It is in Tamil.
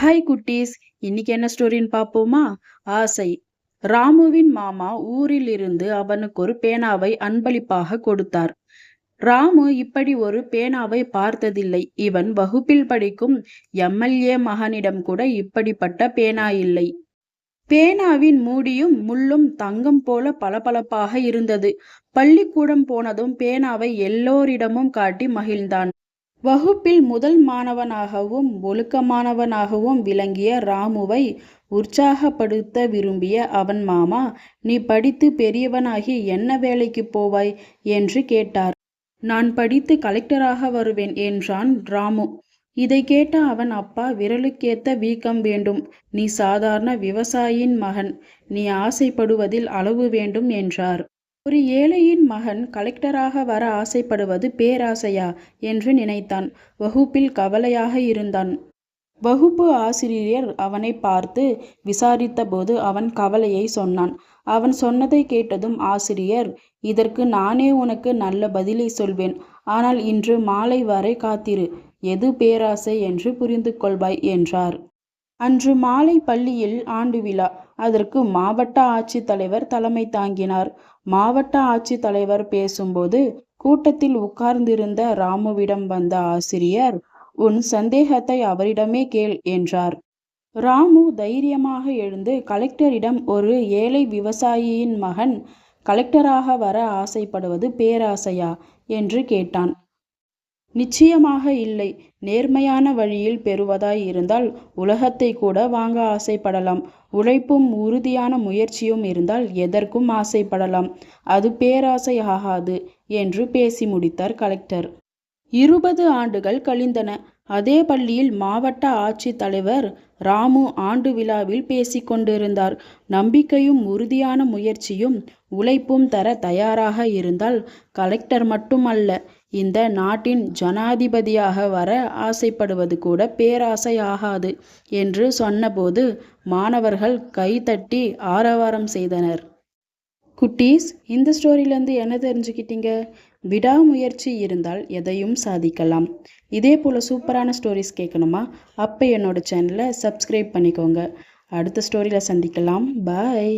ஹாய் குட்டீஸ், இன்னைக்கு என்ன ஸ்டோரின்னு பார்ப்போமா? ஆசை. ராமுவின் மாமா ஊரில் இருந்து அவனுக்கு ஒரு பேனாவை அன்பளிப்பாக கொடுத்தார். ராமு இப்படி ஒரு பேனாவை பார்த்ததில்லை. இவன் வகுப்பில் படிக்கும் எம்எல்ஏ மகனிடம் கூட இப்படிப்பட்ட பேனா இல்லை. பேனாவின் மூடியும் முள்ளும் தங்கம் போல பளபளப்பாக இருந்தது. பள்ளிக்கூடம் போனதும் பேனாவை எல்லோரிடமும் காட்டி மகிழ்ந்தான். வகுப்பில் முதல் மாணவனாகவும் ஒழுக்கமானவனாகவும் விளங்கிய ராமுவை உற்சாகப்படுத்த விரும்பிய அவன் மாமா, நீ படித்து பெரியவனாகி என்ன வேலைக்கு போவாய் என்று கேட்டார். நான் படித்து கலெக்டராக வருவேன் என்றான் ராமு. இதை கேட்ட அவன் அப்பா, விரலுக்கேத்த வீக்கம் வேண்டும். நீ சாதாரண விவசாயியின் மகன். நீ ஆசைப்படுவதில் அளவு வேண்டும் என்றார். ஒரு ஏழையின் மகன் கலெக்டராக வர ஆசைப்படுவது பேராசையா என்று நினைத்தான். வகுப்பில் கவலையாக இருந்தான். வகுப்பு ஆசிரியர் அவனை பார்த்து விசாரித்தபோது அவன் கவலையை சொன்னான். அவன் சொன்னதை கேட்டதும் ஆசிரியர், இதற்கு நானே உனக்கு நல்ல பதிலை சொல்வேன். ஆனால் இன்று மாலை வரை காத்திரு. எது பேராசை என்று புரிந்து கொள்வாய் என்றார். அன்று மாலை பள்ளியில் ஆண்டு விழா. அதற்கு மாவட்ட ஆட்சித்தலைவர் தலைமை தாங்கினார். மாவட்ட ஆட்சித்தலைவர் பேசும்போது கூட்டத்தில் உட்கார்ந்திருந்த ராமுவிடம் வந்த ஆசிரியர், உன் சந்தேகத்தை அவரிடமே கேள் என்றார். ராமு தைரியமாக எழுந்து கலெக்டரிடம், ஒரு ஏழை விவசாயியின் மகன் கலெக்டராக வர ஆசைப்படுவது பேராசையா என்று கேட்டான். நிச்சயமாக இல்லை. நேர்மையான வழியில் பெறுவதாய் இருந்தால் உலகத்தை கூட வாங்க ஆசைப்படலாம். உழைப்பும் உறுதியான முயற்சியும் இருந்தால் எதற்கும் ஆசைப்படலாம். அது பேராசை ஆகாது என்று பேசி முடித்தார் கலெக்டர். 20 ஆண்டுகள் கழிந்தன. அதே பள்ளியில் மாவட்ட ஆட்சித்தலைவர் ராமு ஆண்டு விழாவில் பேசிக்கொண்டிருந்தார். நம்பிக்கையும் உறுதியான முயற்சியும் உழைப்பும் தர தயாராக இருந்தால் கலெக்டர் மட்டுமல்ல, இந்த நாட்டின் ஜனாதிபதியாக வர ஆசைப்படுவது கூட பேராசை ஆகாது என்று சொன்னபோது மாணவர்கள் கைதட்டி ஆரவாரம் செய்தனர். குட்டீஸ், இந்த ஸ்டோரியிலேருந்து என்ன தெரிஞ்சுக்கிட்டீங்க? விடாமுயற்சி இருந்தால் எதையும் சாதிக்கலாம். இதே போல் சூப்பரான ஸ்டோரிஸ் கேட்கணுமா? அப்போ என்னோட சேனலை சப்ஸ்கிரைப் பண்ணிக்கோங்க. அடுத்த ஸ்டோரியில் சந்திக்கலாம். பாய்.